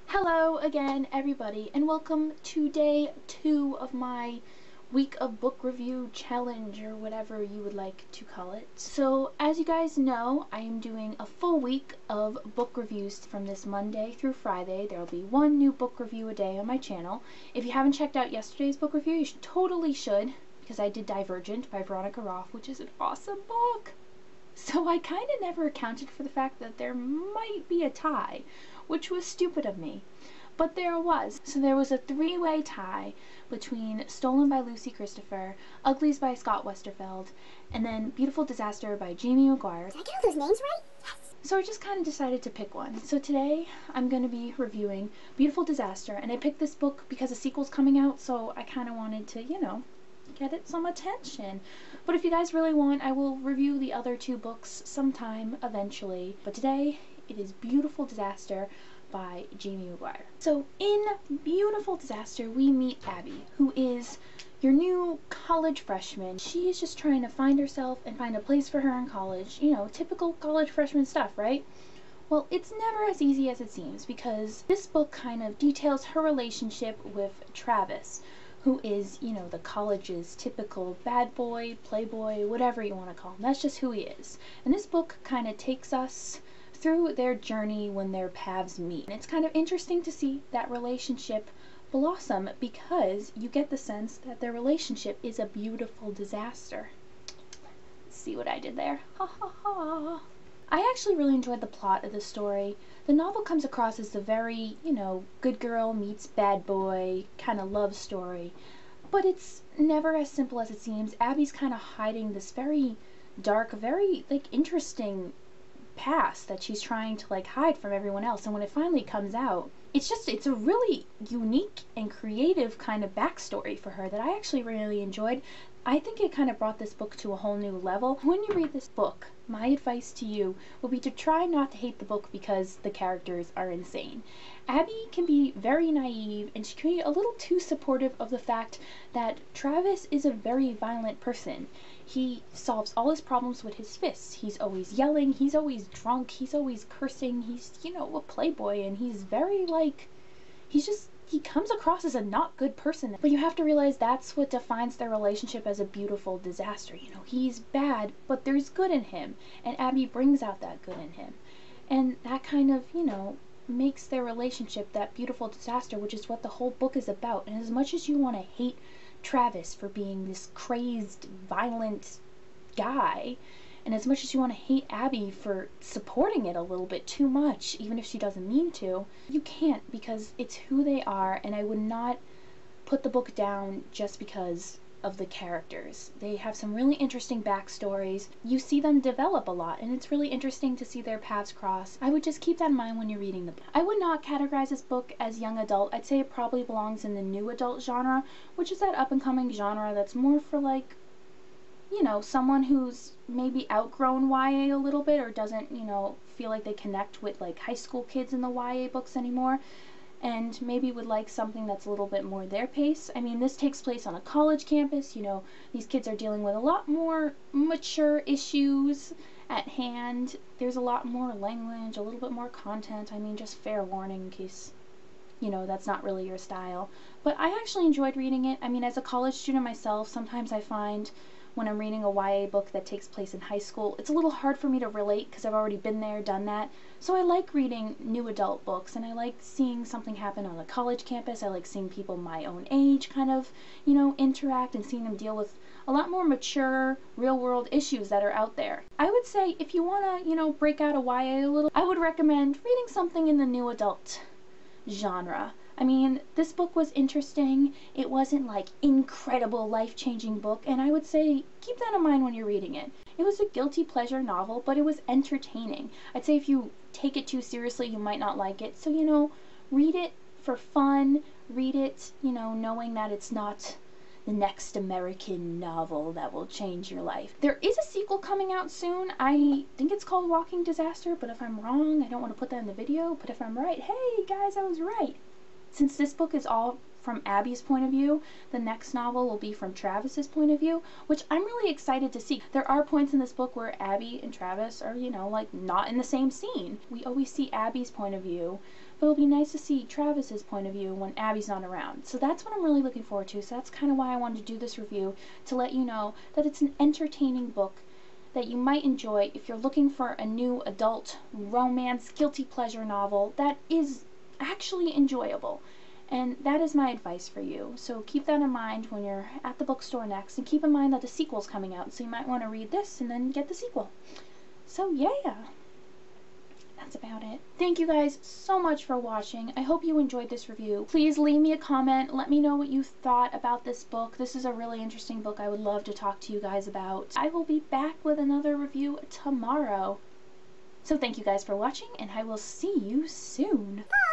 Hello again, everybody, and welcome to day 2 of my week of book review challenge, or whatever you would like to call it. So, as you guys know, I am doing a full week of book reviews from this Monday through Friday. There will be one new book review a day on my channel. If you haven't checked out yesterday's book review, you totally should, because I did Divergent by Veronica Roth, which is an awesome book. So I kind of never accounted for the fact that there might be a tie, which was stupid of me. But there was. So there was a three-way tie between Stolen by Lucy Christopher, Uglies by Scott Westerfeld, and then Beautiful Disaster by Jamie McGuire. Did I get all those names right? Yes. So I just kind of decided to pick one. So today I'm going to be reviewing Beautiful Disaster, and I picked this book because a sequel's coming out, so I kind of wanted to, get it some attention. But if you guys really want, I will review the other two books sometime eventually. But today it is Beautiful Disaster by Jamie McGuire. So in Beautiful Disaster we meet Abby, who is your new college freshman. She is just trying to find herself and find a place for her in college. Typical college freshman stuff, right? Well, it's never as easy as it seems, because this book kind of details her relationship with Travis, who is, the college's typical bad boy, playboy, whatever you want to call him. That's just who he is. And this book kind of takes us through their journey when their paths meet. And it's kind of interesting to see that relationship blossom, because you get the sense that their relationship is a beautiful disaster. See what I did there? Ha ha ha. I actually really enjoyed the plot of the story. The novel comes across as a very, good girl meets bad boy kind of love story. But it's never as simple as it seems. Abby's kind of hiding this very dark, very, interesting past that she's trying to, hide from everyone else. And when it finally comes out, it's a really unique and creative kind of backstory for her that I actually really enjoyed. I think it kind of brought this book to a whole new level. When you read this book, my advice to you will be to try not to hate the book because the characters are insane. Abby can be very naive, and she can be a little too supportive of the fact that Travis is a very violent person. He solves all his problems with his fists. He's always yelling, he's always drunk, he's always cursing, he's, a playboy, and he's very, he comes across as a not good person. But you have to realize that's what defines their relationship as a beautiful disaster. He's bad, but there's good in him, and Abby brings out that good in him. And that kind of, makes their relationship that beautiful disaster, which is what the whole book is about. And as much as you want to hate Travis for being this crazed, violent guy, and as much as you want to hate Abby for supporting it a little bit too much, even if she doesn't mean to, you can't, because it's who they are, and I would not put the book down just because of the characters. They have some really interesting backstories. You see them develop a lot, and it's really interesting to see their paths cross. I would just keep that in mind when you're reading the book. I would not categorize this book as young adult. I'd say it probably belongs in the new adult genre, which is that up-and-coming genre that's more for, someone who's maybe outgrown YA a little bit, or doesn't, feel like they connect with, high school kids in the YA books anymore, and maybe would like something that's a little bit more their pace. I mean, this takes place on a college campus. These kids are dealing with a lot more mature issues at hand. There's a lot more language, a little bit more content. I mean, just fair warning in case, that's not really your style. But I actually enjoyed reading it. I mean, as a college student myself, sometimes I find when I'm reading a YA book that takes place in high school, it's a little hard for me to relate because I've already been there, done that. So I like reading new adult books, and I like seeing something happen on a college campus. I like seeing people my own age kind of, interact, and seeing them deal with a lot more mature, real-world issues that are out there. I would say if you want to, break out a YA a little, I would recommend reading something in the new adult genre. I mean, this book was interesting. It wasn't incredible, life-changing book, and I would say keep that in mind when you're reading it. It was a guilty pleasure novel, but it was entertaining. I'd say if you take it too seriously, you might not like it. So, read it for fun. Read it, knowing that it's not the next American novel that will change your life. There is a sequel coming out soon. I think it's called Walking Disaster, but if I'm wrong, I don't want to put that in the video. But if I'm right, hey guys, I was right. Since this book is all from Abby's point of view. The next novel will be from Travis's point of view, which I'm really excited to see. There are points in this book where Abby and Travis are, you know, like not in the same scene. We always see Abby's point of view, but it'll be nice to see Travis's point of view when Abby's not around. So that's what I'm really looking forward to. So that's kind of why I wanted to do this review, to let you know that it's an entertaining book that you might enjoy if you're looking for a new adult romance guilty pleasure novel that is actually enjoyable. And that is my advice for you. So keep that in mind when you're at the bookstore next, and keep in mind that the sequel's coming out, so you might want to read this and then get the sequel. So yeah, that's about it. Thank you guys so much for watching. I hope you enjoyed this review. Please leave me a comment. Let me know what you thought about this book. This is a really interesting book I would love to talk to you guys about. I will be back with another review tomorrow. So thank you guys for watching, and I will see you soon. Bye!